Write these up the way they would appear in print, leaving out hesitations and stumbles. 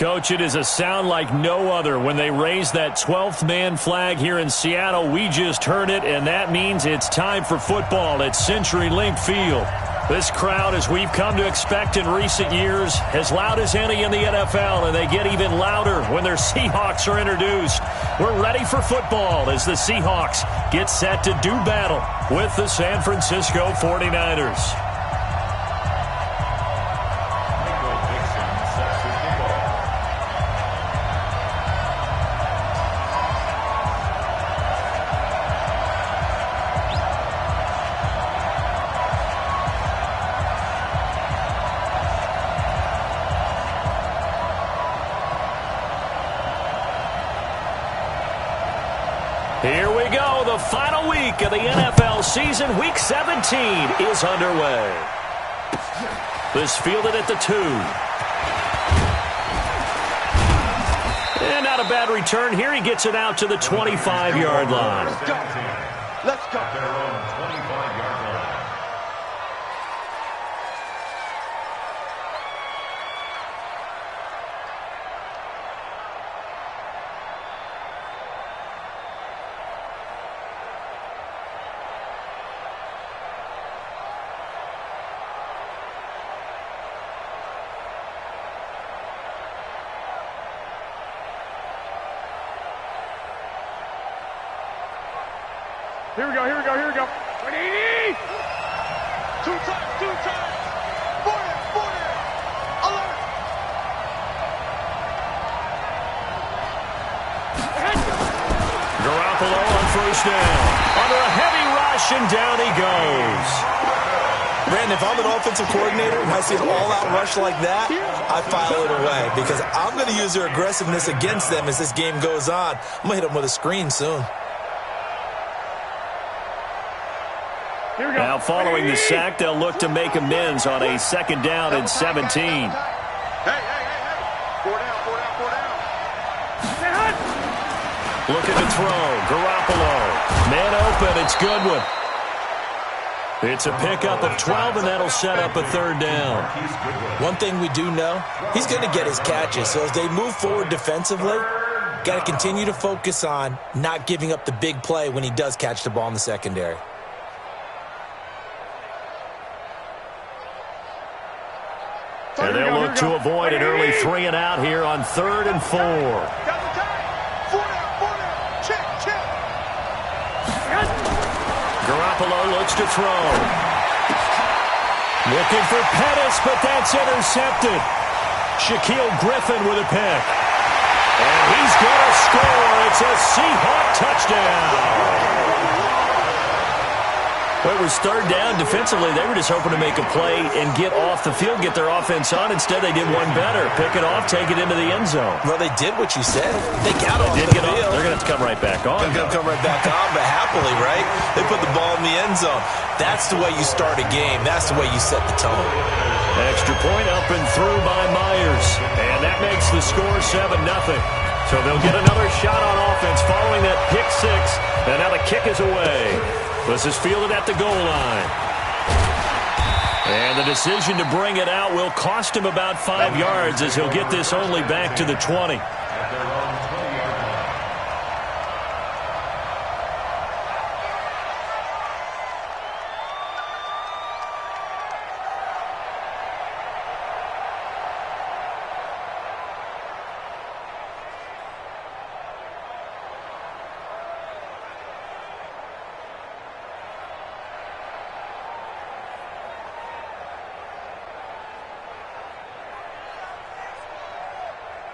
Coach, it is a sound like no other when they raise that 12th man flag here in Seattle. We just heard it, and that means it's time for football at CenturyLink Field. This crowd, as we've come to expect in recent years, as loud as any in the NFL, and they get even louder when their Seahawks are introduced. We're ready for football as the Seahawks get set to do battle with the San Francisco 49ers. Here we go. The final week of the NFL season. Week 17 is underway. This fielded at the 2. And not a bad return here. He gets it out to the 25-yard line. Let's go. Let's go. Their own 25-yard line. Here we go, here we go, here we go. 180! Two times. 40, alert! Garoppolo on first down. Under a heavy rush, and down he goes. Brandon, if I'm an offensive coordinator and I see an all-out rush like that, I file it away because I'm going to use their aggressiveness against them as this game goes on. I'm going to hit them with a screen soon. Now following the sack, they'll look to make amends on a second down and 17. Hey. 4 down. Looking to throw. Garoppolo. Man open. It's Goodwin. It's a pickup of 12, and that'll set up a third down. One thing we do know, he's going to get his catches. So as they move forward defensively, got to continue to focus on not giving up the big play when he does catch the ball in the secondary. And they'll look to avoid an early 3 and out here on 3rd and 4. Garoppolo looks to throw. Looking for Pettis, but that's intercepted. Shaquille Griffin with a pick. And he's going to score. It's a Seahawk touchdown. Well, it was third down. Defensively, they were just hoping to make a play and get off the field, get their offense on. Instead, they did one better. Pick it off, take it into the end zone. Well, they did what you said. They got off the field. They're going to have to come right back on. They're going to come right back on, but happily, right? They put the ball in the end zone. That's the way you start a game. That's the way you set the tone. Extra point up and through by Myers. And that makes the score 7-0. So they'll get another shot on offense following that pick 6. And now the kick is away. This is fielded at the goal line. And the decision to bring it out will cost him about 5 yards as he'll get this only back to the 20.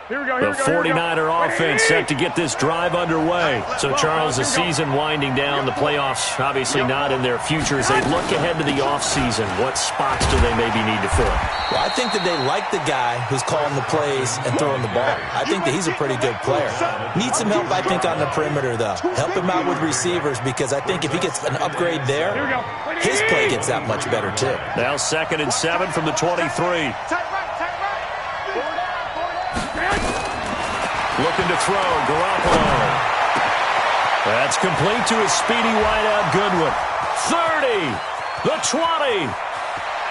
The 49er offense set to get this drive underway. So, Charles, the season winding down, the playoffs obviously not in their future. As they look ahead to the offseason, what spots do they maybe need to fill? Well, I think that they like the guy who's calling the plays and throwing the ball. I think that he's a pretty good player. Needs some help, I think, on the perimeter, though. Help him out with receivers because I think if he gets an upgrade there, his play gets that much better, too. Now 2nd and 7 from the 23. Looking to throw, Garoppolo. That's complete to his speedy wideout, Goodwin. 30, the 20.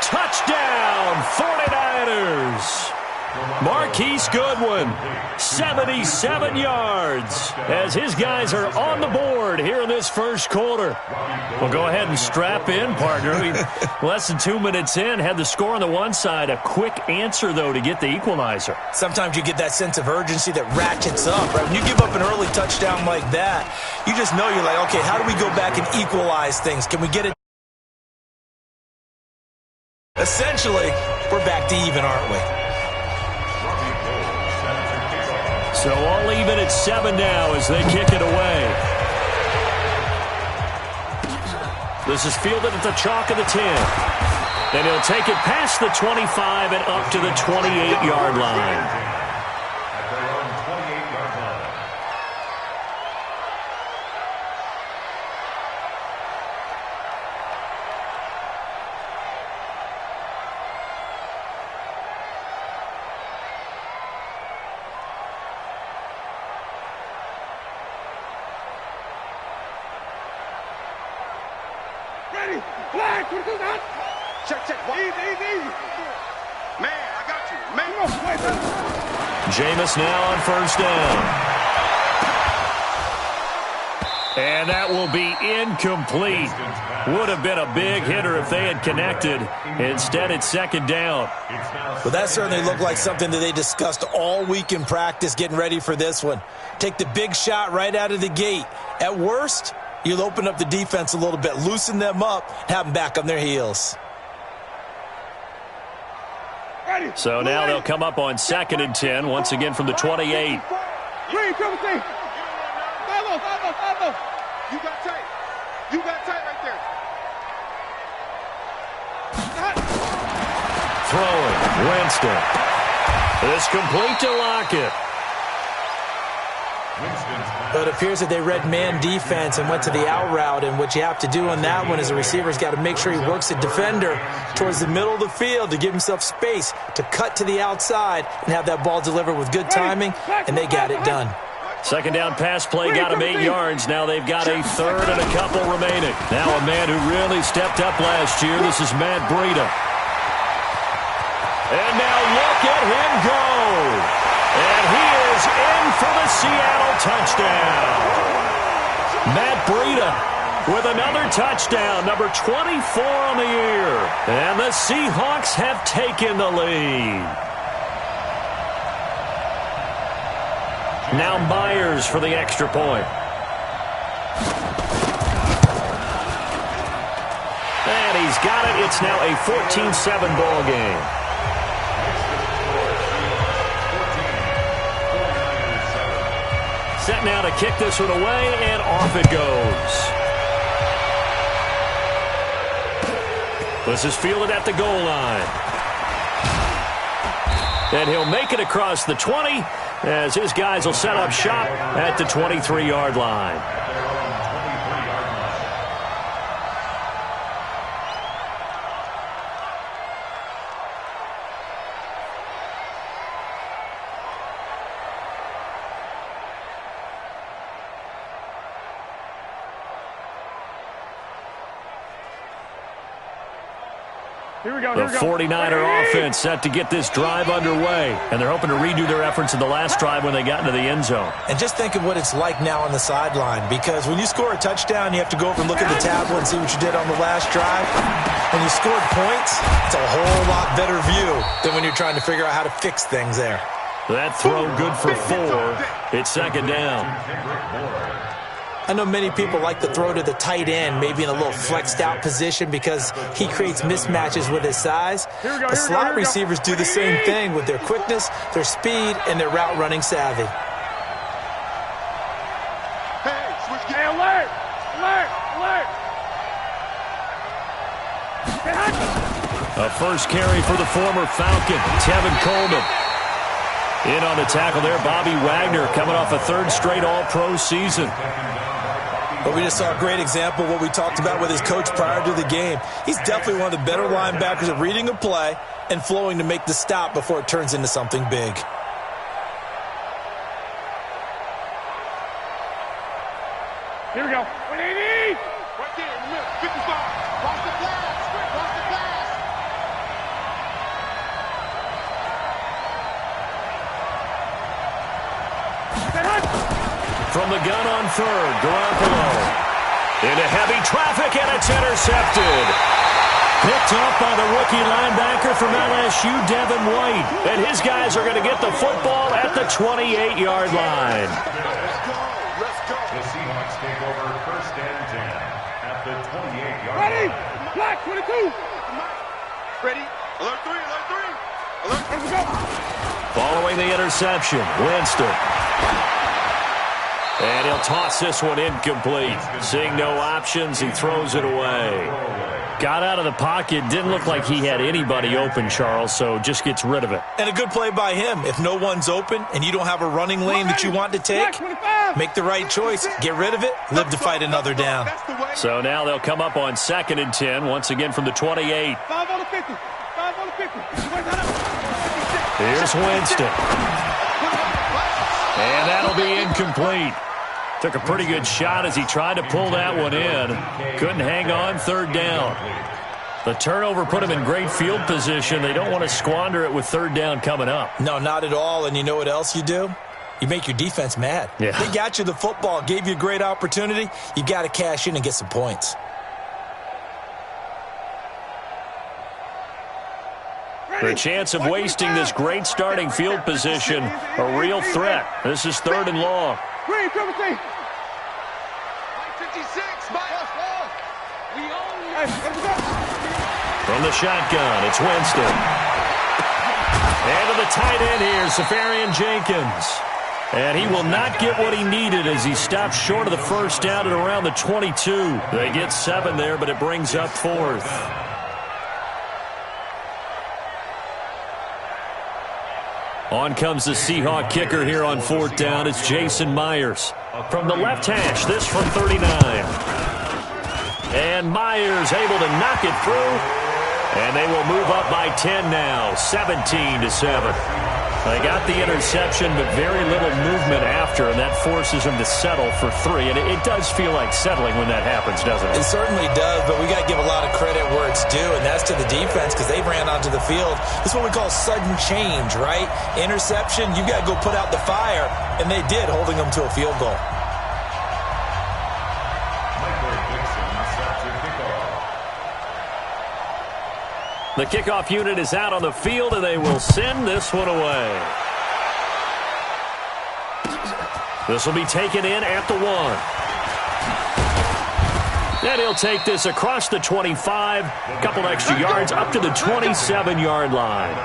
Touchdown, 49ers. Marquise Goodwin, 77 yards, as his guys are on the board here in this first quarter. Well, go ahead and strap in, partner. Less than 2 minutes in, had the score on the one side. A quick answer, though, to get the equalizer. Sometimes you get that sense of urgency that ratchets up, right? When you give up an early touchdown like that, you just know you're like, okay, how do we go back and equalize things? Can we get it? Essentially, we're back to even, aren't we? So all even at 7 now as they kick it away. This is fielded at the chalk of the 10. And he'll take it past the 25 and up to the 28-yard line. Jameis now on first down. And that will be incomplete. Would have been a big hitter if they had connected. Instead, it's second down. Well, that certainly looked like something that they discussed all week in practice getting ready for this one. Take the big shot right out of the gate. At worst, you'll open up the defense a little bit, loosen them up, have them back on their heels. So now they'll come up on 2nd and 10, once again from the 28. You got tight. You got tight right there. Throwing, Winston. It's complete to Lockett. But it appears that they read man defense and went to the out route, and what you have to do on that one is the receiver's got to make sure he works the defender towards the middle of the field to give himself space to cut to the outside and have that ball delivered with good timing, and they got it done. Second down pass play got him 8 yards. Now they've got a third and a couple remaining. Now a man who really stepped up last year. This is Matt Breida. And now look at him go. And he is in for the Seattle touchdown. Matt Breida with another touchdown, number 24 on the year. And the Seahawks have taken the lead. Now Myers for the extra point. And he's got it. It's now a 14-7 ball game. Set now to kick this one away, and off it goes. This is fielded at the goal line. And he'll make it across the 20 as his guys will set up shop at the 23-yard line. The 49er offense set to get this drive underway, and they're hoping to redo their efforts in the last drive when they got into the end zone. And just think of what it's like now on the sideline, because when you score a touchdown, you have to go over and look at the tablet and see what you did on the last drive. When you scored points, it's a whole lot better view than when you're trying to figure out how to fix things there. That throw good for 4. It's second down. I know many people like to throw to the tight end, maybe in a little flexed out position because he creates mismatches with his size. But slot receivers do the same thing with their quickness, their speed, and their route running savvy. Hey, alert! Alert! Alert! A first carry for the former Falcon, Tevin Coleman. In on the tackle there, Bobby Wagner coming off a third straight All-Pro season. But we just saw a great example of what we talked about with his coach prior to the game. He's definitely one of the better linebackers at reading a play and flowing to make the stop before it turns into something big. Here we go. 180! Right there in the middle. 55. Cross the glass. Cross the glass. from the gun on third. Garoppolo into heavy traffic, and it's intercepted. Picked up by the rookie linebacker from LSU, Devin White. And his guys are going to get the football at the 28-yard line. Let's go. The Seahawks take over first and 10 at the 28-yard line. Ready? Black 22. Ready? Alert 3, alert 3. Alert 3. Let's go. Following the interception, Winston. And he'll toss this one incomplete. Seeing no options, he throws it away. Got out of the pocket. Didn't look like he had anybody open, Charles, so just gets rid of it. And a good play by him. If no one's open and you don't have a running lane that you want to take, make the right choice. Get rid of it. Live to fight another down. So now they'll come up on 2nd and 10, once again from the 28. 5 on the 50. 5 on the 50. Here's Winston. And that'll be incomplete. Took a pretty good shot as he tried to pull that one in. Couldn't hang on, 3rd down. The turnover put him in great field position. They don't want to squander it with 3rd down coming up. No, not at all. And you know what else you do? You make your defense mad. Yeah. They got you the football, gave you a great opportunity. You got to cash in and get some points. The chance of wasting this great starting field position, a real threat. This is 3rd and long. Green, Triple T. 56, Miles. We own it. From the shotgun, it's Winston. And to the tight end here, Safarian Jenkins. And he will not get what he needed as he stops short of the 1st down at around the 22. They get 7 there, but it brings up 4th. On comes the Seahawk kicker here on 4th down. It's Jason Myers. From the left hash, this from 39. And Myers able to knock it through. And they will move up by 10 now, 17-7. They got the interception, but very little movement after, and that forces them to settle for 3. And it does feel like settling when that happens, doesn't it? It certainly does, but we got to give a lot of credit where it's due, and that's to the defense because they ran onto the field. This is what we call sudden change, right? Interception, you got to go put out the fire, and they did, holding them to a field goal. The kickoff unit is out on the field, and they will send this one away. This will be taken in at the 1. And he'll take this across the 25, a couple extra yards up to the 27-yard line.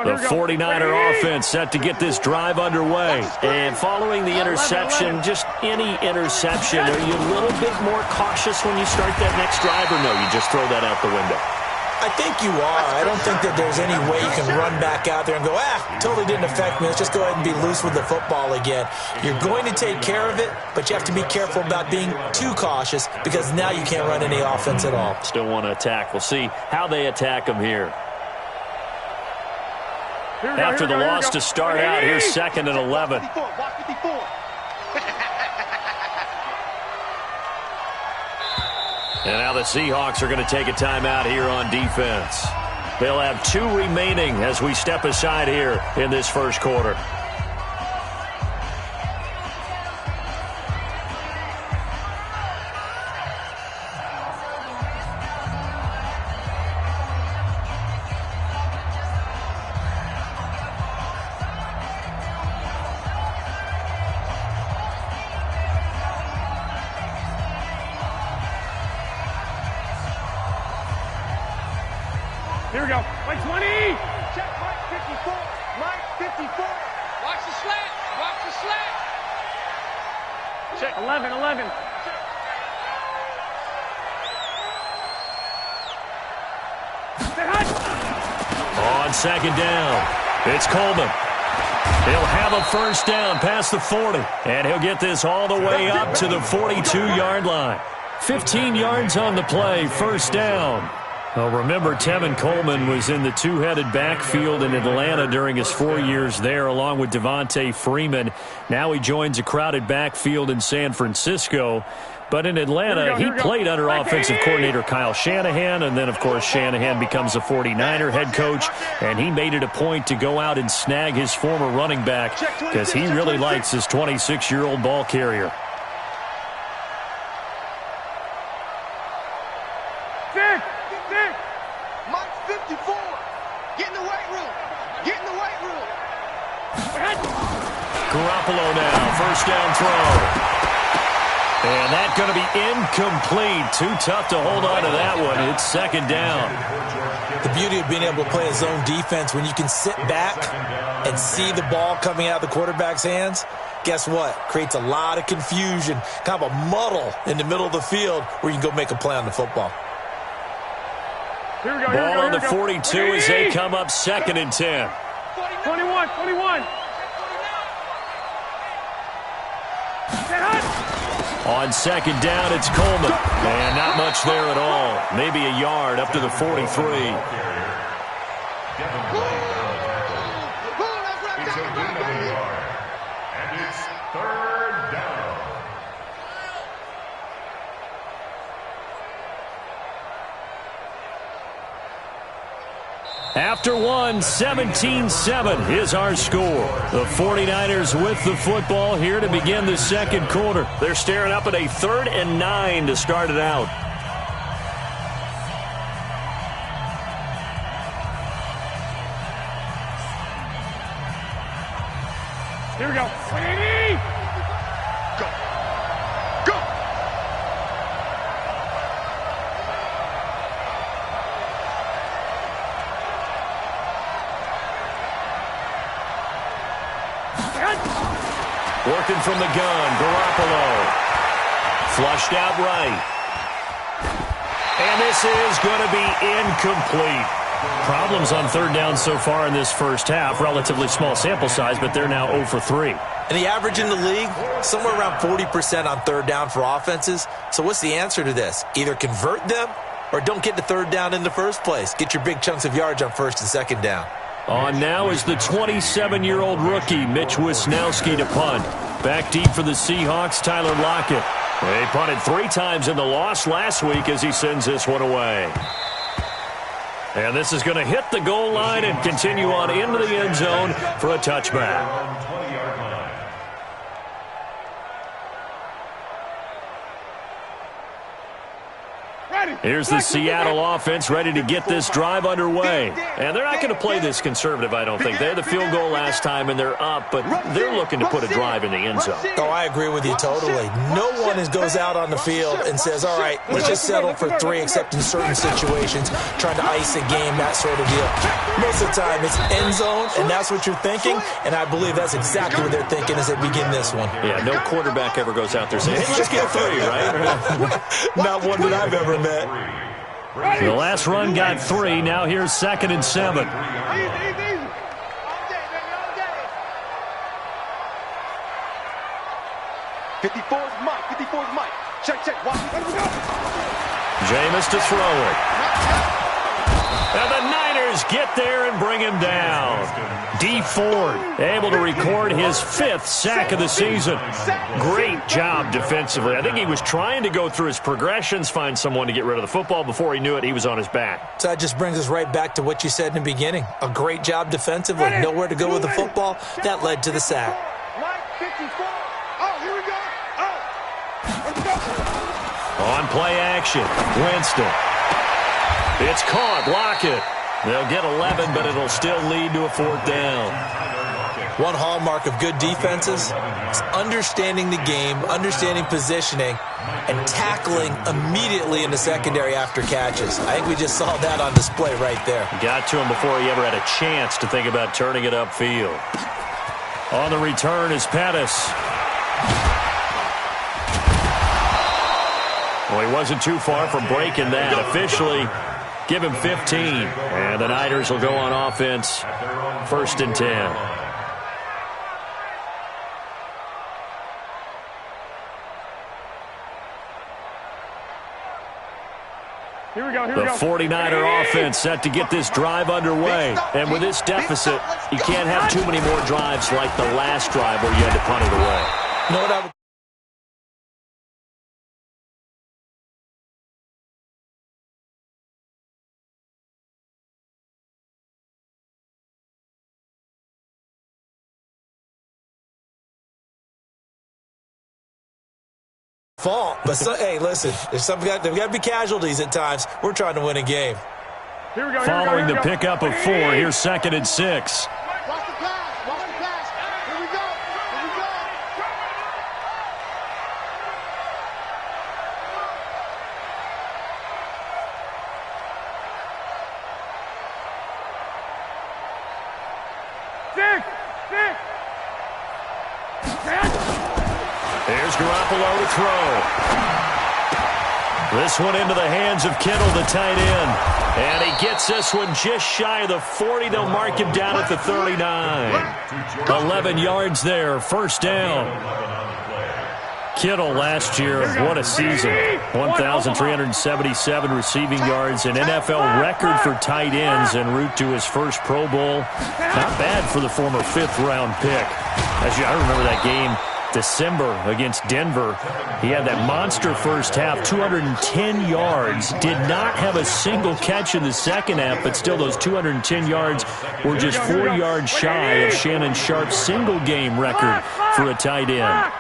The 49er offense set to get this drive underway. And following the interception, just any interception, are you a little bit more cautious when you start that next drive, or no, you just throw that out the window? I think you are. I don't think that there's any way you can run back out there and go, totally didn't affect me. Let's just go ahead and be loose with the football again. You're going to take care of it, but you have to be careful about being too cautious because now you can't run any offense at all. Still want to attack. We'll see how they attack them here. After the loss to start out, here's 2nd and 11. And now the Seahawks are going to take a timeout here on defense. They'll have 2 remaining as we step aside here in this first quarter. Here we go. Mike 20. Check Mike 54. Mike 54. Watch the slant. Watch the slant. Check 11. On 2nd down, it's Coleman. He'll have a 1st down past the 40, and he'll get this all the way up to the 42-yard line. 15 yards on the play, 1st down. Well, remember, Tevin Coleman was in the two-headed backfield in Atlanta during his 4 years there, along with Devontae Freeman. Now he joins a crowded backfield in San Francisco. But in Atlanta, he played under offensive coordinator Kyle Shanahan, and then, of course, Shanahan becomes a 49er head coach, and he made it a point to go out and snag his former running back because he really likes his 26-year-old ball carrier. Mike 54. Get in the weight room. Get in the weight room. Garoppolo now, first down throw. And that's going to be incomplete. Too tough to hold on to that one. It's second down. The beauty of being able to play a zone defense when you can sit back and see the ball coming out of the quarterback's hands, guess what? Creates a lot of confusion, kind of a muddle in the middle of the field where you can go make a play on the football. Here we go, Ball on the 42 as they come up second and 10. 21. On second down, it's Coleman. And not much there at all. Maybe a yard up to the 43. And it's third down. After one, 17-7 is our score. The 49ers with the football here to begin the second quarter. They're staring up at a 3rd and 9 to start it out. Here we go. 180. Go. Go. Working from the gun, Garoppolo. Flushed out right. And this is going to be incomplete. Problems on third down so far in this first half. Relatively small sample size, but they're now 0 for 3. And the average in the league, somewhere around 40% on third down for offenses. So what's the answer to this? Either convert them or don't get to third down in the first place. Get your big chunks of yards on first and second down. On now is the 27-year-old rookie, Mitch Wisnowski, to punt. Back deep for the Seahawks, Tyler Lockett. They punted 3 times in the loss last week as he sends this one away. And this is going to hit the goal line and continue on into the end zone for a touchback. Here's the Seattle offense ready to get this drive underway. And they're not going to play this conservative, I don't think. They had the field goal last time, and they're up, but they're looking to put a drive in the end zone. Oh, I agree with you totally. No one goes out on the field and says, all right, let's just settle for 3, except in certain situations, trying to ice a game, that sort of deal. Most of the time, it's end zone, and that's what you're thinking, and I believe that's exactly what they're thinking as they begin this one. Yeah, no quarterback ever goes out there saying, hey, let's get 3, right? Not one that I've ever met. The last run got 3. Now here's 2nd and 7. Easy. All day, baby, all day. 54 is Mike. 54 is Mike. Check. Watch. Jameis to throw it. And the Niners get there and bring him down. D. Ford able to record his 5th sack of the season. Great job defensively. I think he was trying to go through his progressions, find someone to get rid of the football. Before he knew it, he was on his back. So that just brings us right back to what you said in the beginning. A great job defensively. Nowhere to go with the football. That led to the sack. Mike 54. Oh, here we go. Oh. Let's go. On play action, Winston. It's caught. Lockett. They'll get 11, but it'll still lead to a 4th down. One hallmark of good defenses is understanding the game, understanding positioning, and tackling immediately in the secondary after catches. I think we just saw that on display right there. Got to him before he ever had a chance to think about turning it upfield. On the return is Pettis. Well, he wasn't too far from breaking that. Officially, give him 15. And the Niners will go on offense. 1st and 10. Here we go. The 49er offense set to get this drive underway. And with this deficit, you can't have too many more drives like the last drive where you had to punt it away. You know what I would... fault. But hey, listen, there's there got to be casualties at times. We're trying to win a game. Here we go. Following the pickup of 4, here's 2nd and 6. Watch the pass. Watch the pass. Here we go. Here we go. Here's Garoppolo to throw. This one into the hands of Kittle, the tight end. And he gets this one just shy of the 40. They'll mark him down at the 39. 11 yards there, first down. Kittle last year, what a season. 1,377 receiving yards, an NFL record for tight ends en route to his first Pro Bowl. Not bad for the former 5th-round pick. I remember that game, December against Denver. He had that monster first half, 210 yards. Did not have a single catch in the second half, but still those 210 yards were just 4 yards shy of Shannon Sharp's single-game record for a tight end.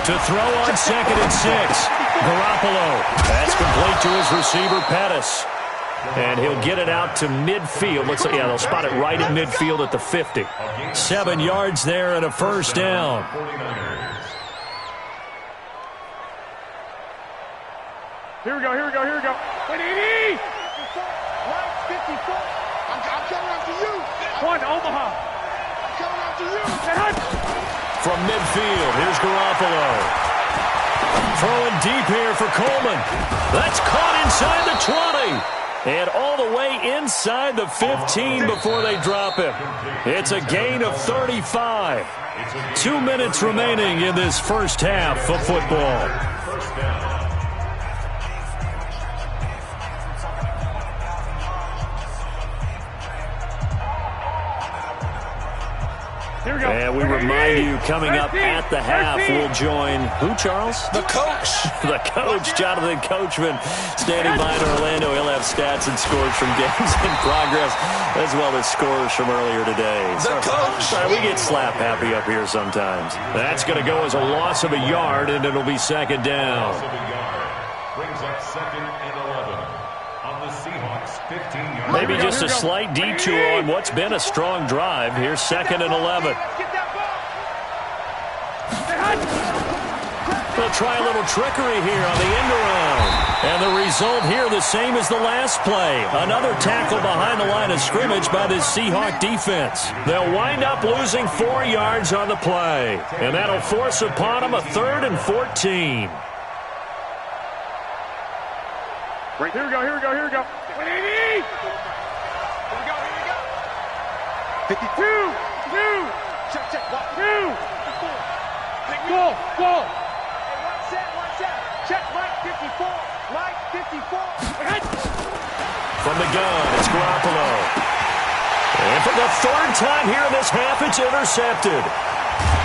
To throw on 2nd and 6. Garoppolo. That's complete to his receiver, Pettis. And he'll get it out to midfield. Looks like, they'll spot it right at midfield at the 50. 7 yards there and a first down. Here we go. 180! Right, 54. I'm coming after you. One, Omaha. I'm coming after you. From midfield, here's Garoppolo. Throwing deep here for Coleman. That's caught inside the 20. And all the way inside the 15 before they drop him. It's a gain of 35. 2 minutes remaining in this first half of football. And we remind you, coming up at the half, we'll join who, Charles? The coach. The coach, Jonathan Coachman, standing by in Orlando. He'll have stats and scores from games in progress, as well as scores from earlier today. The coach. We get slap happy up here sometimes. That's going to go as a loss of a yard, and it'll be 2nd down. Brings up 2nd and 11 on the Seahawks 15-yard. Maybe just a slight detour on what's been a strong drive. Here's 2nd and 11. They'll try a little trickery here on the end around. And the result here the same as the last play. Another tackle behind the line of scrimmage by this Seahawk defense. They'll wind up losing 4 yards on the play. And that'll force upon them a 3rd and 14. Here we go. 180! Here we go. 52! 2! Check. Go! One set. Check, Mike 54. Mike 54. From the gun, it's Garoppolo. And for the 3rd time here in this half, it's intercepted.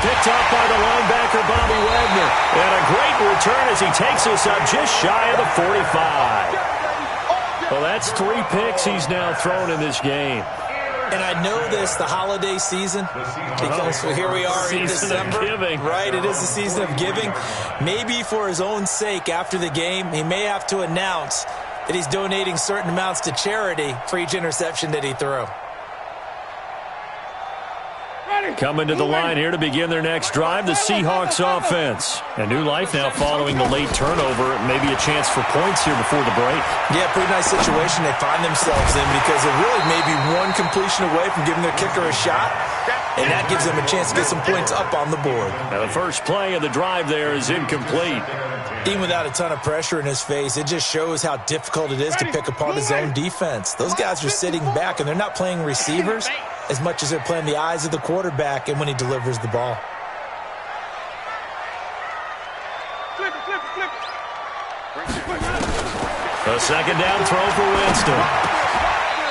Picked up by the linebacker, Bobby Wagner. And a great return as he takes this up just shy of the 45. Well, that's 3 picks he's now thrown in this game. And I know this, the holiday season, because here we are in December. Right, it is the season of giving. Maybe for his own sake, after the game, he may have to announce that he's donating certain amounts to charity for each interception that he threw. Coming to the line here to begin their next drive, the Seahawks offense. A new life now following the late turnover. Maybe a chance for points here before the break. Yeah, pretty nice situation they find themselves in because they're really maybe one completion away from giving their kicker a shot. And that gives them a chance to get some points up on the board. Now the first play of the drive there is incomplete. Even without a ton of pressure in his face, it just shows how difficult it is to pick apart his own defense. Those guys are sitting back, and they're not playing receivers as much as they're playing the eyes of the quarterback and when he delivers the ball. Flip it. A second down throw for Winston.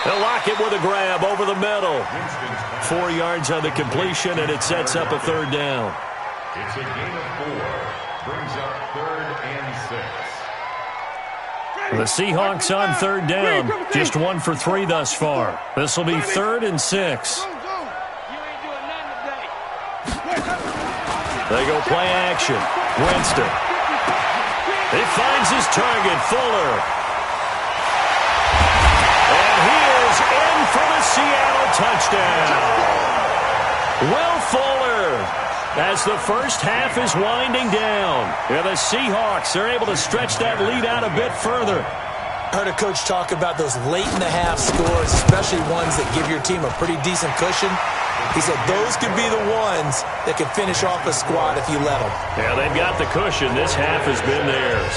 They'll lock it with a grab over the middle. 4 yards on the completion, and it sets up a third down. It's a gain of 4. Brings up 3rd and 6. The Seahawks on third down. Just 1 for 3 thus far. This will be 3rd and 6. They go play action. Winston. He finds his target, Fuller. And he is in for the Seattle touchdown. Will Fuller, as the first half is winding down. And the Seahawks are able to stretch that lead out a bit further. I heard a coach talk about those late-in-the-half scores, especially ones that give your team a pretty decent cushion. He said those could be the ones that can finish off a squad if you let them. Yeah, they've got the cushion. This half has been theirs.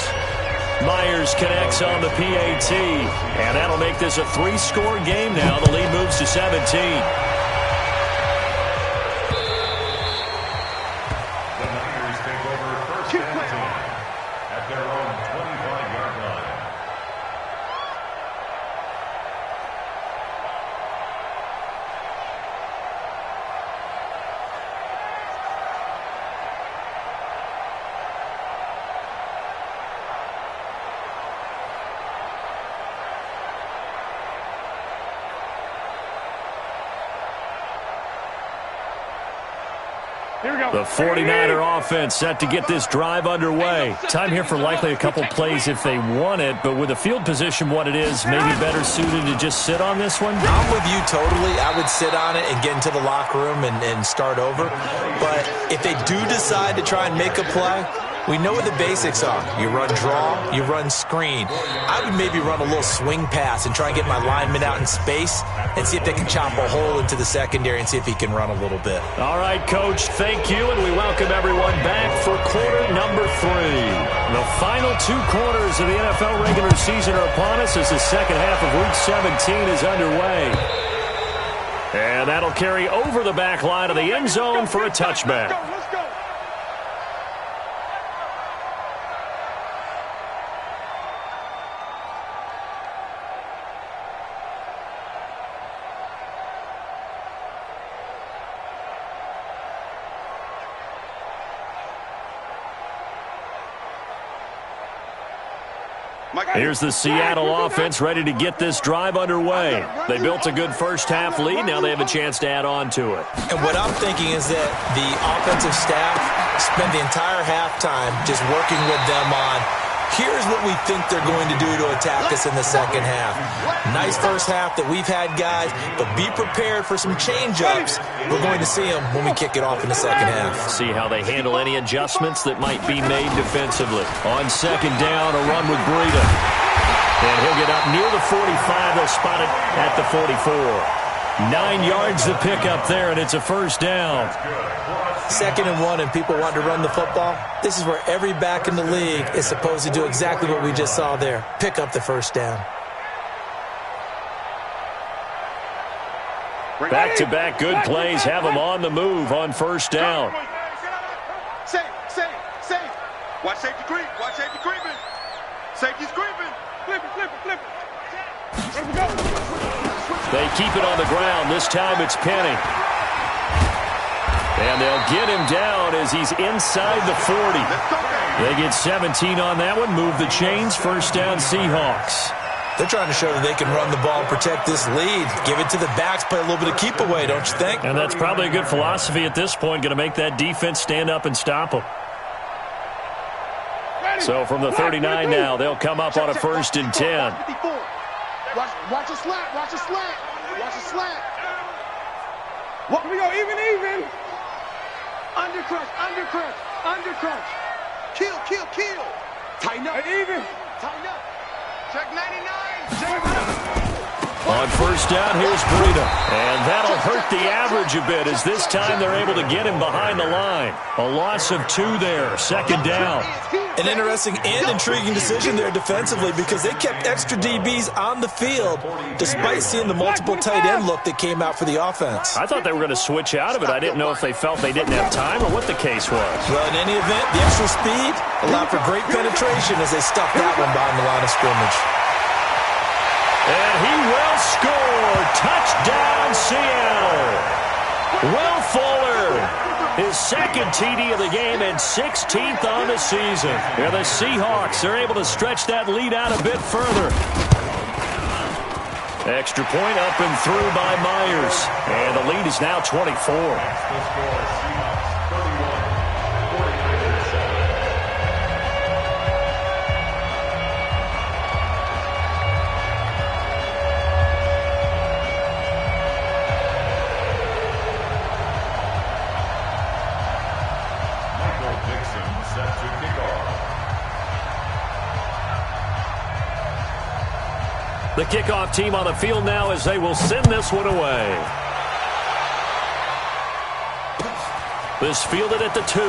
Myers connects on the PAT, and that'll make this a 3-score game now. The lead moves to 17. The Niners take over 1st and 10 at their own 25-yard line. Here we go. The 49er offense set to get this drive underway. Time here for likely a couple plays if they want it, but with the field position what it is, maybe better suited to just sit on this one? I'm with you totally. I would sit on it and get into the locker room and start over. But if they do decide to try and make a play, we know what the basics are. You run draw, you run screen. I would maybe run a little swing pass and try and get my lineman out in space and see if they can chop a hole into the secondary and see if he can run a little bit. All right, Coach, thank you, and we welcome everyone back for quarter number 3. The final 2 quarters of the NFL regular season are upon us as the second half of Week 17 is underway. And that'll carry over the back line of the end zone for a touchback. Let's go. Here's the Seattle offense ready to get this drive underway. They built a good first-half lead. Now they have a chance to add on to it. And what I'm thinking is that the offensive staff spent the entire halftime just working with them on, here's what we think they're going to do to attack us in the second half. Nice first half that we've had, guys, but be prepared for some change-ups. We're going to see them when we kick it off in the second half. See how they handle any adjustments that might be made defensively. On second down, a run with Breida. And he'll get up near the 45. They'll spot it at the 44. 9 yards to pick up there, and it's a first down. 2nd and 1, and people want to run the football. This is where every back in the league is supposed to do exactly what we just saw there. Pick up the first down. Back-to-back good plays have them on the move on first down. Safe. Watch safety creep. Watch safety creeping. Safety's creeping. Flip it. There we go. They keep it on the ground. This time it's Penny. And they'll get him down as he's inside the 40. They get 17 on that one. Move the chains. First down, Seahawks. They're trying to show that they can run the ball, protect this lead. Give it to the backs, play a little bit of keep away, don't you think? And that's probably a good philosophy at this point. Going to make that defense stand up and stop them. So from the 39 now, they'll come up on a 1st and 10. Watch a slant. What we go? Even. Undercrunch. Kill. Tighten up. Even. Tighten up. Check 99. On first down, here's Breida. And that'll hurt the average a bit as this time they're able to get him behind the line. A loss of 2 there. Second down. An interesting and intriguing decision there defensively because they kept extra DBs on the field despite seeing the multiple tight end look that came out for the offense. I thought they were going to switch out of it. I didn't know if they felt they didn't have time or what the case was. Well, in any event, the extra speed allowed for great penetration as they stuffed that one behind the line of scrimmage. And he will score. Touchdown, Seattle. Will Fuller. His second TD of the game and 16th on the season. And the Seahawks are able to stretch that lead out a bit further. Extra point up and through by Myers. And the lead is now 24. The kickoff team on the field now as they will send this one away. This fielded at the 2.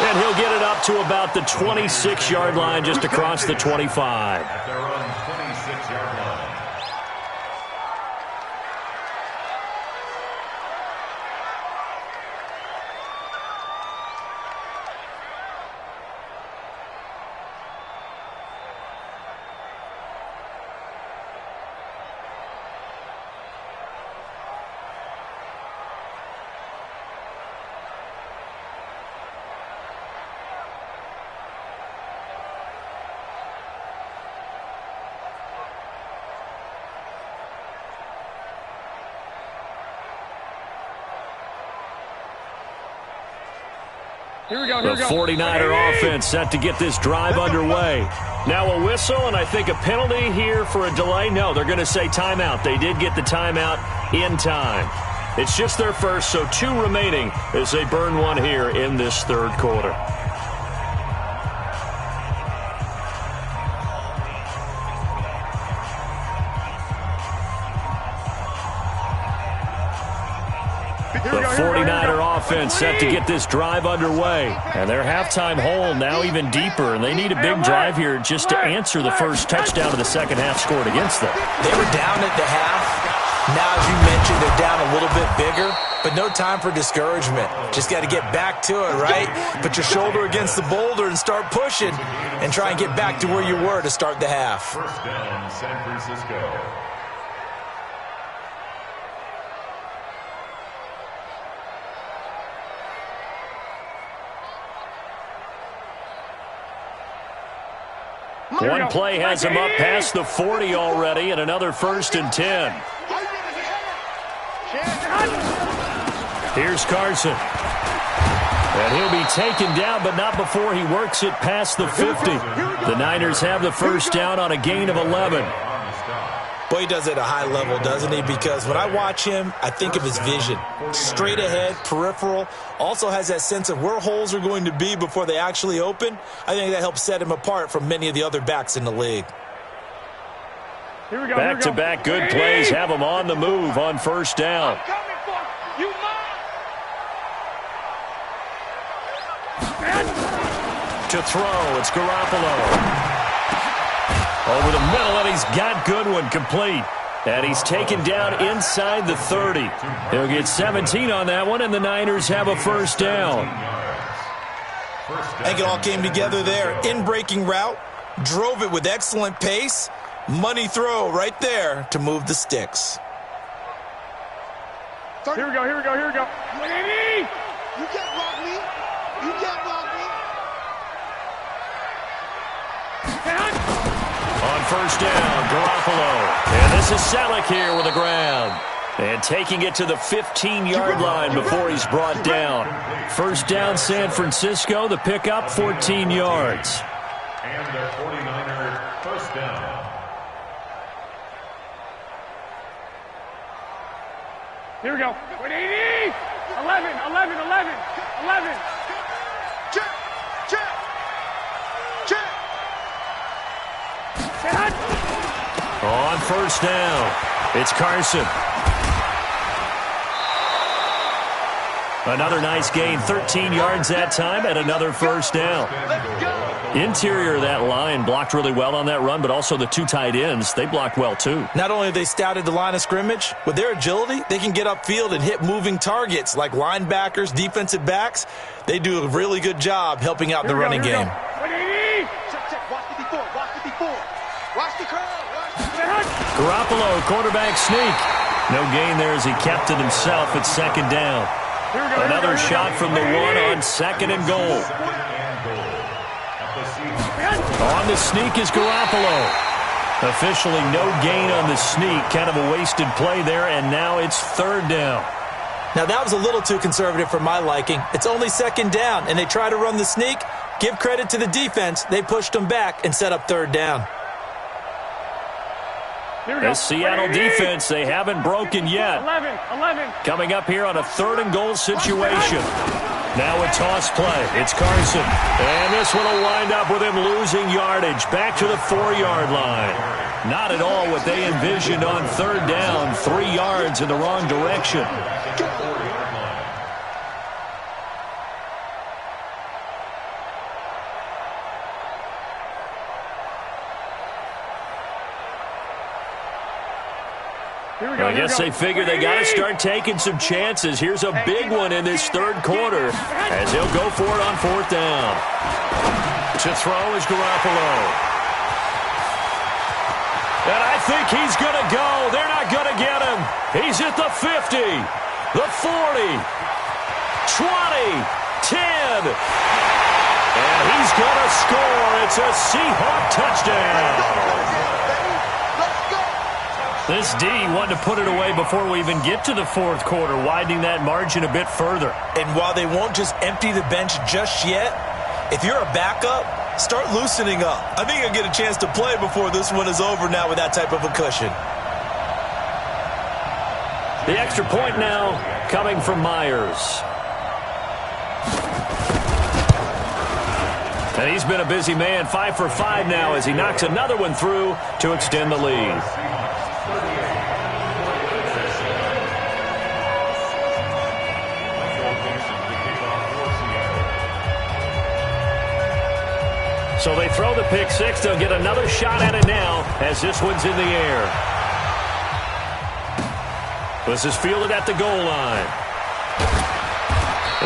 And he'll get it up to about the 26-yard line, just across the 25. At their own 26-yard line. The 49er offense set to get this drive underway. Now a whistle and I think a penalty here for a delay. No, they're going to say timeout. They did get the timeout in time. It's just their first, so 2 remaining as they burn one here in this third quarter. The 49er offense set to get this drive underway. And their halftime hole now even deeper. And they need a big drive here just to answer the first touchdown of the second half scored against them. They were down at the half. Now, as you mentioned, they're down a little bit bigger. But no time for discouragement. Just got to get back to it, right? Put your shoulder against the boulder and start pushing. And try and get back to where you were to start the half. First down, San Francisco. One play has him up past the 40 already, and another 1st and 10. Here's Carson. And he'll be taken down, but not before he works it past the 50. The Niners have the first down on a gain of 11. Boy, he does it at a high level, doesn't he? Because when I watch him, I think of his vision. Straight ahead, peripheral. Also has that sense of where holes are going to be before they actually open. I think that helps set him apart from many of the other backs in the league. Back-to-back good plays have him on the move on first down. To throw, it's Garoppolo. Over the middle, and he's got Goodwin complete. And he's taken down inside the 30. He'll get 17 on that one, and the Niners have a first down. I think it all came together there. In-breaking route, drove it with excellent pace. Money throw right there to move the sticks. Here we go. You can't block me. You can't block me. On first down, Garoppolo. And this is Selleck here with the ground. And taking it to the 15-yard line before he's brought down. First down, San Francisco. The pickup, 14 yards. And the 49er first down. Here we go. 11. Check. On first down, it's Carson. Another nice gain, 13 yards that time, and another first down. Interior of that line blocked really well on that run, but also the two tight ends, they blocked well too. Not only have they scouted the line of scrimmage, with their agility, they can get upfield and hit moving targets like linebackers, defensive backs. They do a really good job helping out the running game. Check. Watch 54. Watch the curl. Garoppolo, quarterback sneak. No gain there as he kept it himself at second down. Another shot from the one on second and goal. On the sneak is Garoppolo. Officially no gain on the sneak. Kind of a wasted play there, and now it's third down. Now, that was a little too conservative for my liking. It's only second down, and they try to run the sneak. Give credit to the defense. They pushed them back and set up third down. The Seattle defense, they haven't broken yet. 11. Coming up here on a third and goal situation. Now a toss play. It's Carson. And this one will wind up with him losing yardage. Back to the 4-yard line. Not at all what they envisioned on third down. 3 yards in the wrong direction. I guess they figure they got to start taking some chances. Here's a big one in this third quarter as he'll go for it on fourth down. To throw is Garoppolo. And I think he's going to go. They're not going to get him. He's at the 50, the 40, 20, 10. And he's going to score. It's a Seahawk touchdown. This D wanted to put it away before we even get to the fourth quarter, widening that margin a bit further. And while they won't just empty the bench just yet, if you're a backup, start loosening up. I think you'll get a chance to play before this one is over now with that type of a cushion. The extra point now coming from Myers. And he's been a busy man, 5 for 5 now as he knocks another one through to extend the lead. So they throw the pick six. They'll get another shot at it now as this one's in the air. This is fielded at the goal line.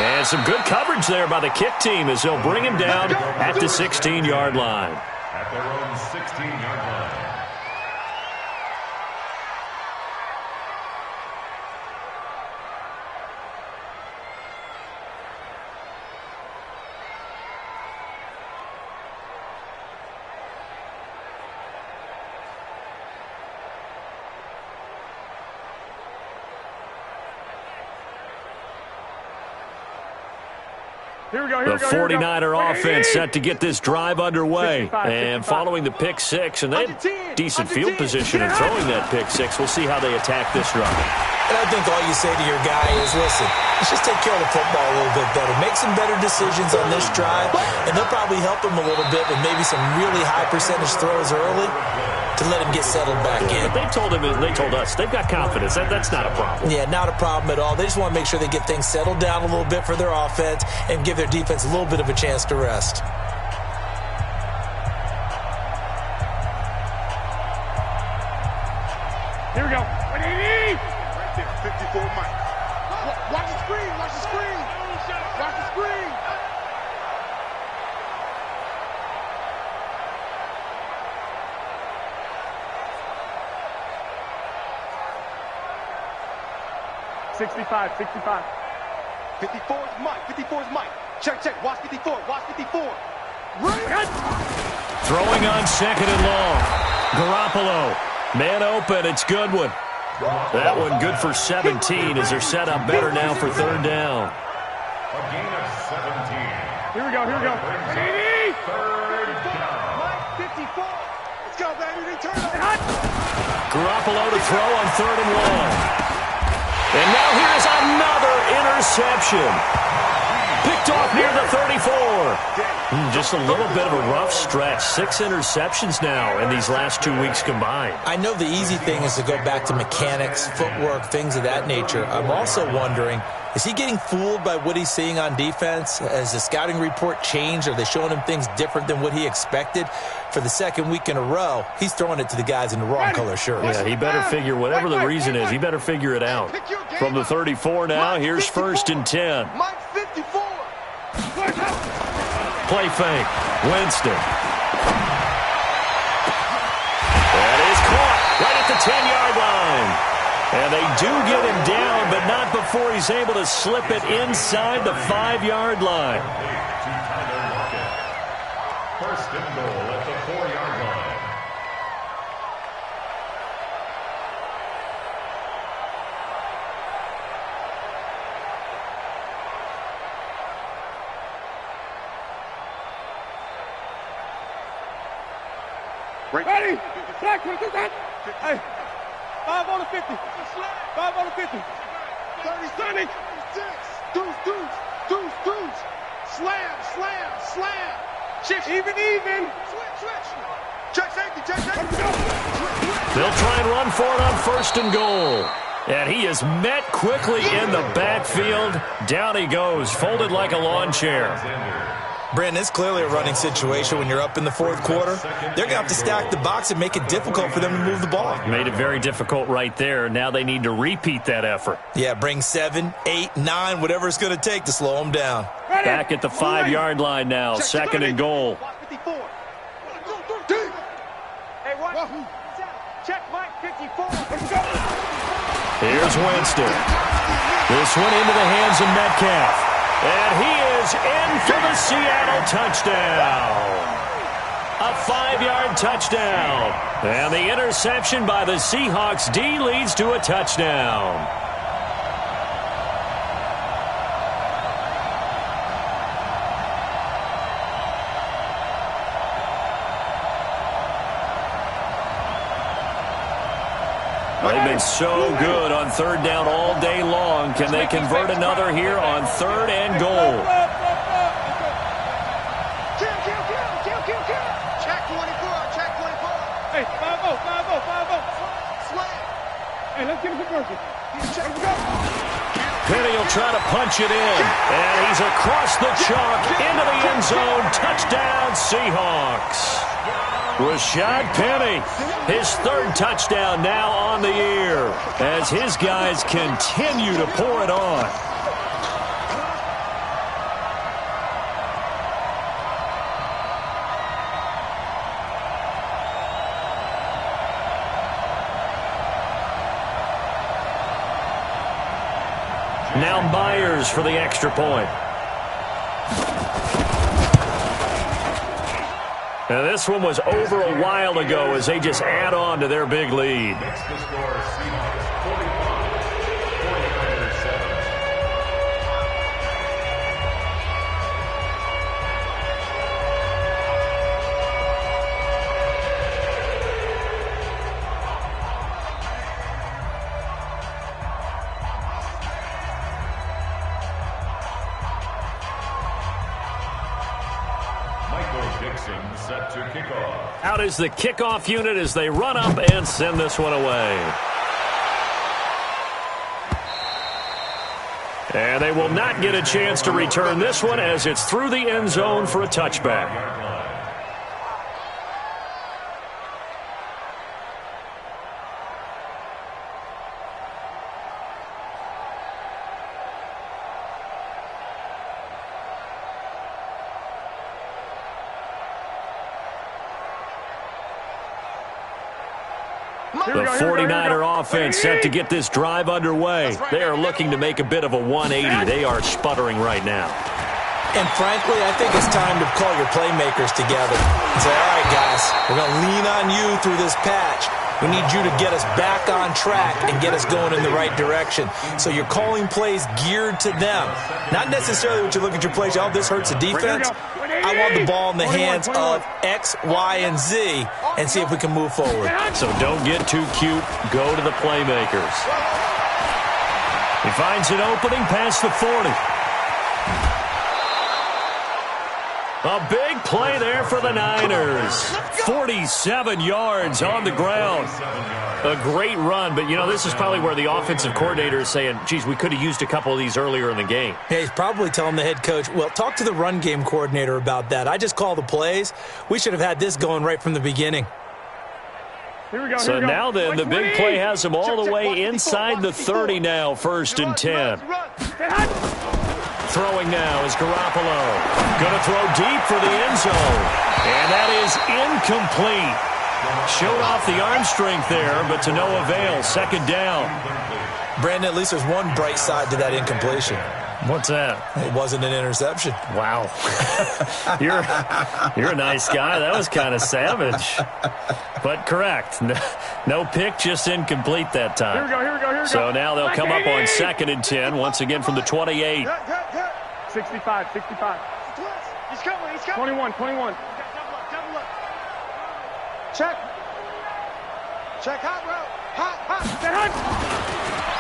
And some good coverage there by the kick team as they'll bring him down at the 16-yard line. At their own 16-yard line. The 49er offense set to get this drive underway. And following the pick six, and they had decent field position in throwing that pick six. We'll see how they attack this drive. And I think all you say to your guy is, listen, let's just take care of the football a little bit better. Make some better decisions on this drive, and they'll probably help him a little bit with maybe some really high percentage throws early to let him get settled back in. But they told us, they've got confidence. That's not a problem. Yeah, not a problem at all. They just want to make sure they get things settled down a little bit for their offense and give their defense a little bit of a chance to rest. Here we go. Right there, 54 Mike. Watch the screen, watch the screen. Watch the screen. Sixty-five. 54 is Mike, 54 is Mike. Check, watch 54, watch 54. Throwing on second and long. Garoppolo, man open, it's Goodwin. That one good for 17 as they're set up better now for third down. A gain of 17. Here we go. Third down. Mike, 54. Let's go, baby, return it. Garoppolo to throw on third and long. And now here's another interception. Picked off near the 34. Just a little bit of a rough stretch. 6 interceptions now in these last 2 weeks combined. I know the easy thing is to go back to mechanics, footwork, things of that nature. I'm also wondering, is he getting fooled by what he's seeing on defense? Has the scouting report changed? Are they showing him things different than what he expected? For the second week in a row, he's throwing it to the guys in the wrong color shirts. Yeah, he better figure, whatever the reason is, he better figure it out. From the 34 now, here's 1st and 10. Mike 54. Play fake. Winston. That is caught right at the 10-yard line. And they do get him down, but not before he's able to slip it inside the 5-yard line. First and goal at the 4-yard line. Ready? Flag, hey, 5 on the 50. 5 on the 50. 30, Deuce, deuce, deuce, deuce. Slam, slam, slam. Shift. Even. Switch. Check safety, check safety. They'll try and run for it on 1st and goal. And he is met quickly in the backfield. Down he goes, folded like a lawn chair. Brandon, it's clearly a running situation when you're up in the 4th quarter. They're going to have to stack the box and make it difficult for them to move the ball. Made it very difficult right there. Now they need to repeat that effort. Yeah, bring 7, 8, 9, whatever it's going to take to slow them down. Back at the 5-yard line now, 2nd and goal. 54. Hey, watch. Check Mike 54. Here's Winston. This one into the hands of Metcalf. And he is in for the Seattle touchdown. A 5-yard touchdown. And the interception by the Seahawks D leads to a touchdown. They've been so good on 3rd down all day long. Can they convert another here on 3rd and goal? Kill. Check 24. Hey, 5-0. Slam. Hey, let's get him conversion. Penny will try to punch it in. And he's across the chalk into the end zone. Touchdown, Seahawks. Rashad Penny, his 3rd touchdown now on the year as his guys continue to pour it on. Now Myers for the extra point. Now this one was over a while ago as they just add on to their big lead. Makes the score Seahawks 45, 49ers 7. Set to kickoff. Out is the kickoff unit as they run up and send this one away. And they will not get a chance to return this one as it's through the end zone for a touchback. The 49er offense set to get this drive underway. They are looking to make a bit of a 180. They are sputtering right now. And frankly, I think it's time to call your playmakers together and say, all right, guys, we're going to lean on you through this patch. We need you to get us back on track and get us going in the right direction. So you're calling plays geared to them. Not necessarily what you look at your plays, oh, this hurts the defense. I want the ball in the hands of X, Y, and Z and see if we can move forward. So don't get too cute. Go to the playmakers. He finds an opening past the 40. A big play there for the Niners. 47 yards on the ground. A great run, but, you know, this is probably where the offensive coordinator is saying, geez, we could have used a couple of these earlier in the game. Yeah, he's probably telling the head coach, well, talk to the run game coordinator about that. I just call the plays. We should have had this going right from the beginning. Here we go, so now then, the big play has them all the way inside the 30 now, 1st and 10. Throwing now is Garoppolo. Going to throw deep for the end zone. And that is incomplete. Showed off the arm strength there, but to no avail. 2nd down. Brandon, at least there's one bright side to that incompletion. What's that? It wasn't an interception. Wow. You're a nice guy. That was kind of savage. But correct. No pick, just incomplete that time. Here we go. So now they'll come up on 2nd and 10, once again from the 28. 65. He's coming. 21. Double up. Check. Hot route. Hot.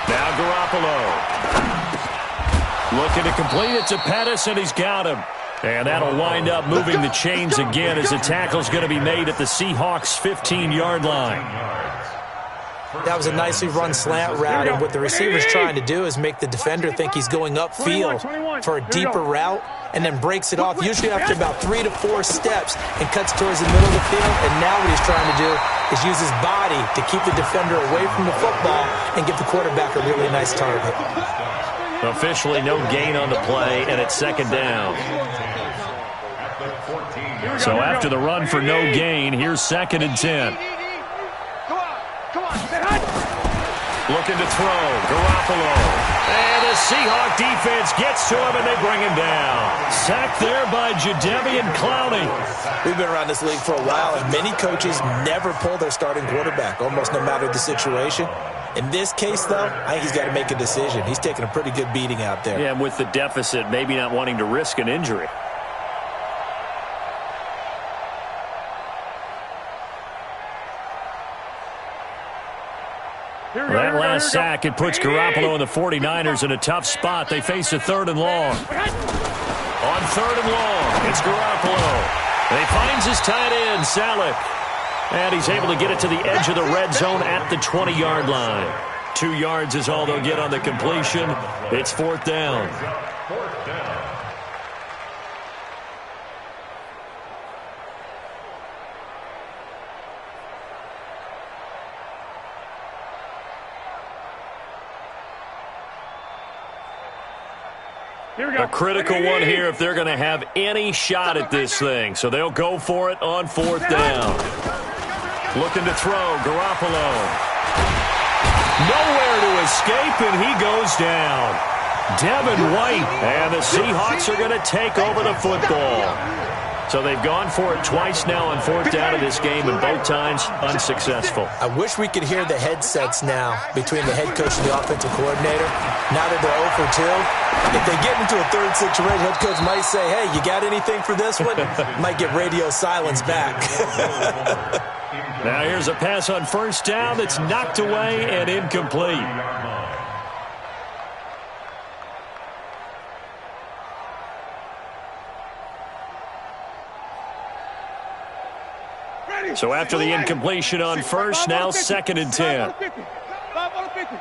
Now Garoppolo. Looking to complete it to Pettis, and he's got him. And that'll wind up moving the chains again as the tackle's going to be made at the Seahawks' 15-yard line. That was a nicely run slant route, and what the receiver's trying to do is make the defender think he's going upfield for a deeper route, and then breaks it off, usually after about 3 to 4 steps, and cuts towards the middle of the field. And now what he's trying to do is use his body to keep the defender away from the football and give the quarterback a really nice target. Officially no gain on the play, and it's 2nd down. So after the run for no gain, here's 2nd and 10. Come on. Looking to throw. Garoppolo. And the Seahawk defense gets to him, and they bring him down. Sacked there by Jadeveon Clowney. We've been around this league for a while, and many coaches never pull their starting quarterback, almost no matter the situation. In this case, though, I think he's got to make a decision. He's taking a pretty good beating out there. Yeah, and with the deficit, maybe not wanting to risk an injury. That last sack, it puts Garoppolo and the 49ers in a tough spot. They face a 3rd and long. On 3rd and long, it's Garoppolo. And he finds his tight end, Salek. And he's able to get it to the edge of the red zone at the 20-yard line. 2 yards is all they'll get on the completion. It's 4th down. A critical one here if they're going to have any shot at this thing. So they'll go for it on 4th down. Looking to throw, Garoppolo. Nowhere to escape, and he goes down. Devin White, and the Seahawks are going to take over the football. So they've gone for it twice now on 4th down of this game, and both times unsuccessful. I wish we could hear the headsets now between the head coach and the offensive coordinator. Now that they're 0 for 2, if they get into a 3rd situation, head coach might say, hey, you got anything for this one? Might get radio silence back. Now here's a pass on 1st down that's knocked away and incomplete. So after the incompletion on 1st, now 2nd and 10. 5 on 50.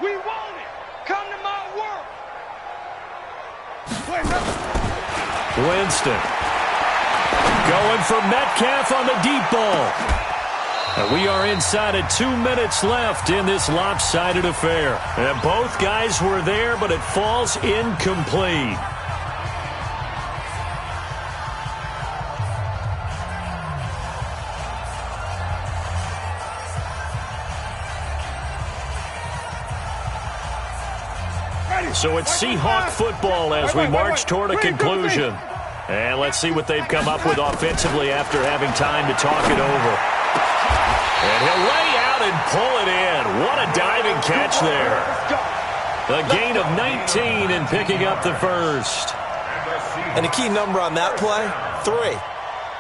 We want it. Come to my work. Winston. Going for Metcalf on the deep ball. And we are inside of 2 minutes left in this lopsided affair. And both guys were there, but it falls incomplete. So it's Seahawk football as we march toward a conclusion. And let's see what they've come up with offensively after having time to talk it over. And he'll lay out and pull it in. What a diving catch there. A gain of 19 and picking up the first. And the key number on that play, 3.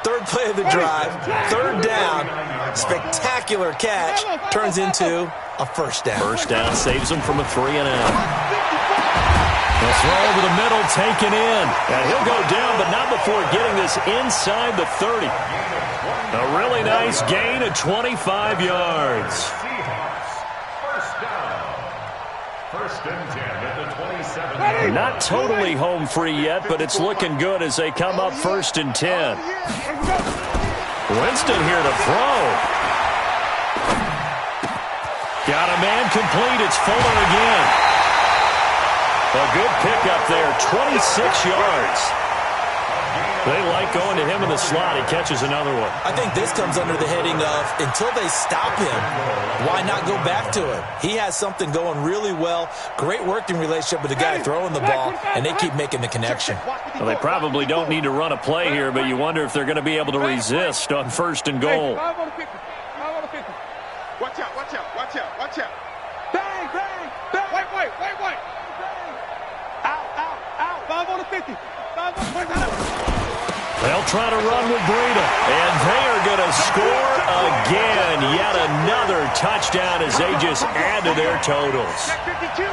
3rd play of the drive, 3rd down, spectacular catch, turns into a 1st down. 1st down saves them from a 3 and out. The throw over the middle taken in. And he'll go down, but not before getting this inside the 30. A really nice gain of 25 yards. First down. First and 10 at the 27. Not totally home free yet, but it's looking good as they come up first and 10. Winston here to throw. Got a man complete. It's Fuller again. A good pickup there, 26 yards. They like going to him in the slot. He catches another one. I think this comes under the heading of until they stop him, why not go back to him? He has something going really well. Great working relationship with the guy throwing the ball, and they keep making the connection. Well, they probably don't need to run a play here, but you wonder if they're going to be able to resist on first and goal. 5 on the 50. 5 on the 50. Watch out, watch out, watch out, watch out. Bang, bang, bang. Wait. Bang. Out. 5 on the 50. 5 on the 50. They'll try to run with Breida, and they are going to score again. Yet another touchdown as they just add to their totals.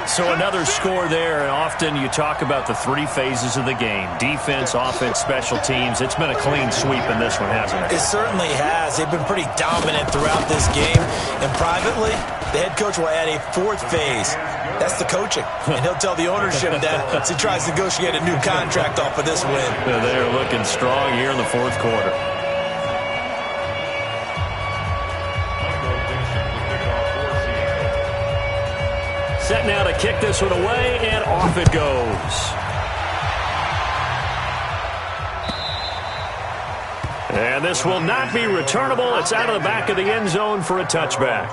So another score there, and often you talk about the three phases of the game: defense, offense, special teams. It's been a clean sweep in this one, hasn't it? It certainly has. They've been pretty dominant throughout this game, and privately, the head coach will add a fourth phase. That's the coaching, and he'll tell the ownership that as he tries to negotiate a new contract off of this win. They are looking strong here in the fourth quarter. Set now to kick this one away, and off it goes. And this will not be returnable. It's out of the back of the end zone for a touchback.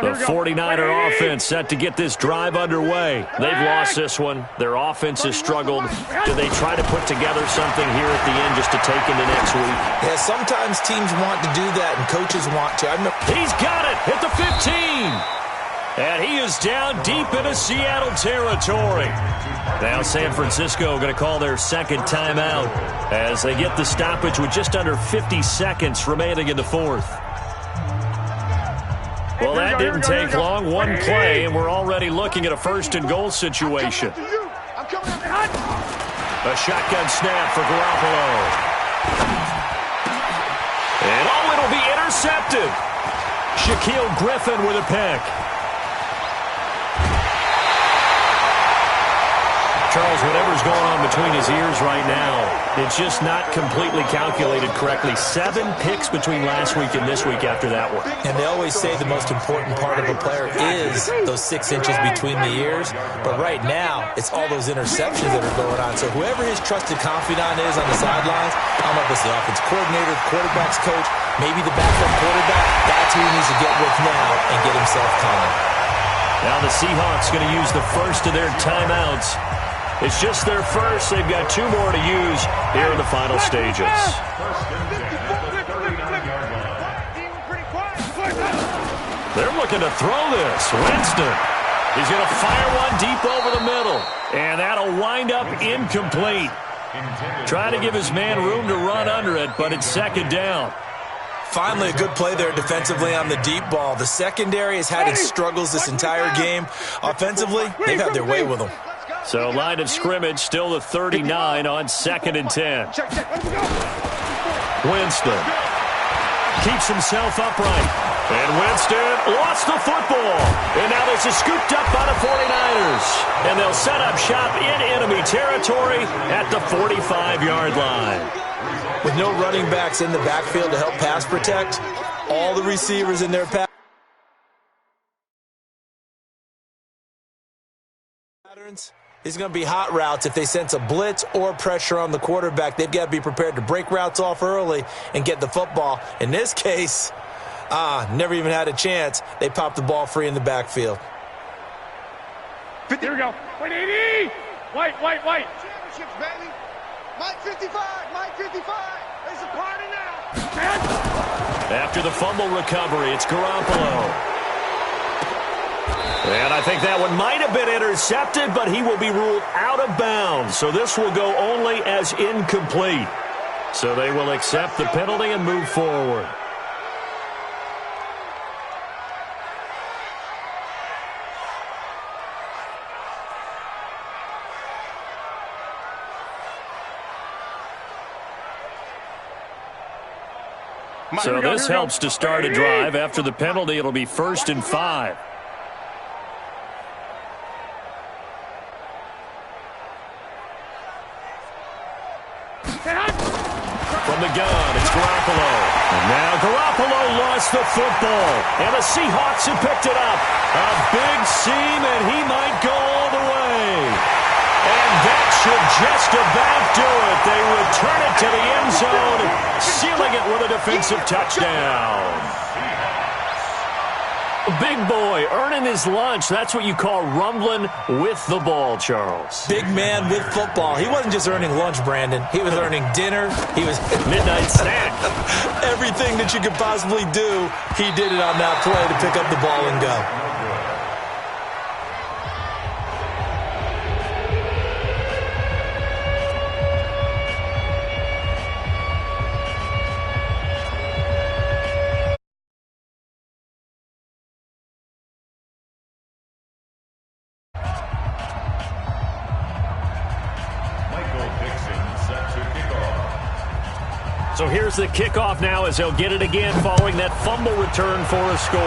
The 49er offense set to get this drive underway. They've lost this one. Their offense has struggled. Do they try to put together something here at the end just to take into next week? Yeah, sometimes teams want to do that, and coaches want to. He's got it at the 15. And he is down deep into Seattle territory. Now San Francisco going to call their second timeout as they get the stoppage with just under 50 seconds remaining in the fourth. Well, that didn't take long. One play, and we're already looking at a first and goal situation. A shotgun snap for Garoppolo. And it'll be intercepted. Shaquille Griffin with a pick. Charles, whatever's going on between his ears right now, it's just not completely calculated correctly. 7 picks between last week and this week after that one. And they always say the most important part of a player is those 6 inches between the ears. But right now, it's all those interceptions that are going on. So whoever his trusted confidant is on the sidelines, I don't know if it's the offense coordinator, the quarterback's coach, maybe the backup quarterback, that's who he needs to get with now and get himself calm. Now the Seahawks going to use the first of their timeouts. It's just their first. They've got 2 more to use here in the final stages. They're looking to throw this. Winston. He's going to fire one deep over the middle. And that'll wind up incomplete. Trying to give his man room to run under it, but it's second down. Finally, a good play there defensively on the deep ball. The secondary has had its struggles this entire game. Offensively, they've had their way with them. So line of scrimmage still the 39 on 2nd and 10. Winston keeps himself upright. And Winston lost the football. And now this is scooped up by the 49ers. And they'll set up shop in enemy territory at the 45-yard line. With no running backs in the backfield to help pass protect, all the receivers in their pass patterns is going to be hot routes. If they sense a blitz or pressure on the quarterback, they've got to be prepared to break routes off early and get the football. In this case, never even had a chance. They popped the ball free in the backfield. Here we go. Wait, 80! White. Championships, baby. Mike 55. There's a party now. After the fumble recovery, it's Garoppolo. And I think that one might have been intercepted, but he will be ruled out of bounds. So this will go only as incomplete. So they will accept the penalty and move forward. So this helps to start a drive. After the penalty, it'll be 1st and 5. From the gun, it's Garoppolo. And now Garoppolo lost the football. And the Seahawks have picked it up. A big seam, and he might go all the way. And that should just about do it. They return it to the end zone, sealing it with a defensive touchdown. Big boy earning his lunch. That's what you call rumbling with the ball, Charles. Big man with football. He wasn't just earning lunch, Brandon. He was earning dinner. He was midnight snack. Everything that you could possibly do, he did it on that play to pick up the ball and go. So here's the kickoff now as he'll get it again following that fumble return for a score.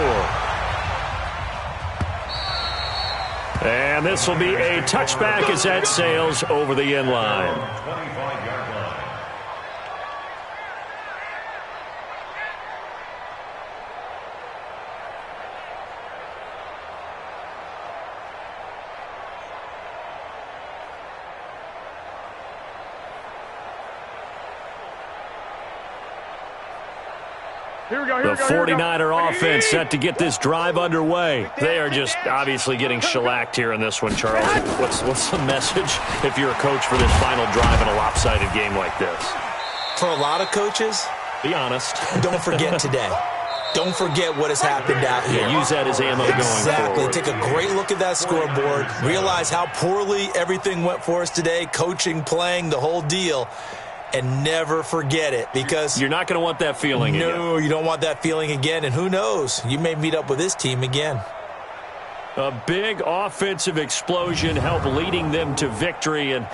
And this will be a touchback as that sails over the end line. 25-yard line. The 49er offense set to get this drive underway. They are just obviously getting shellacked here in this one, Charles. What's the message if you're a coach for this final drive in a lopsided game like this? For a lot of coaches, be honest. Don't forget today. Don't forget what has happened out here. Yeah, use that as ammo going forward. Exactly. Take a great look at that scoreboard. Realize how poorly everything went for us today. Coaching, playing, the whole deal. And never forget it, because you're not going to want that feeling again. No, you don't want that feeling again. And who knows? You may meet up with this team again. A big offensive explosion helped leading them to victory. And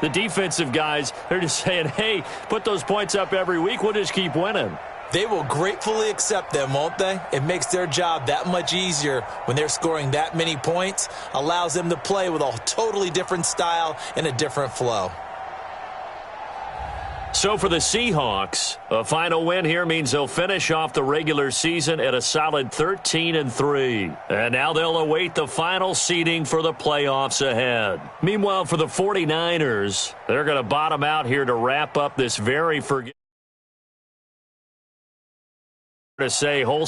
the defensive guys, they're just saying, hey, put those points up every week. We'll just keep winning. They will gratefully accept them, won't they? It makes their job that much easier when they're scoring that many points. Allows them to play with a totally different style and a different flow. So for the Seahawks, a final win here means they'll finish off the regular season at a solid 13-3. And now they'll await the final seeding for the playoffs ahead. Meanwhile, for the 49ers, they're going to bottom out here to wrap up this very to say whole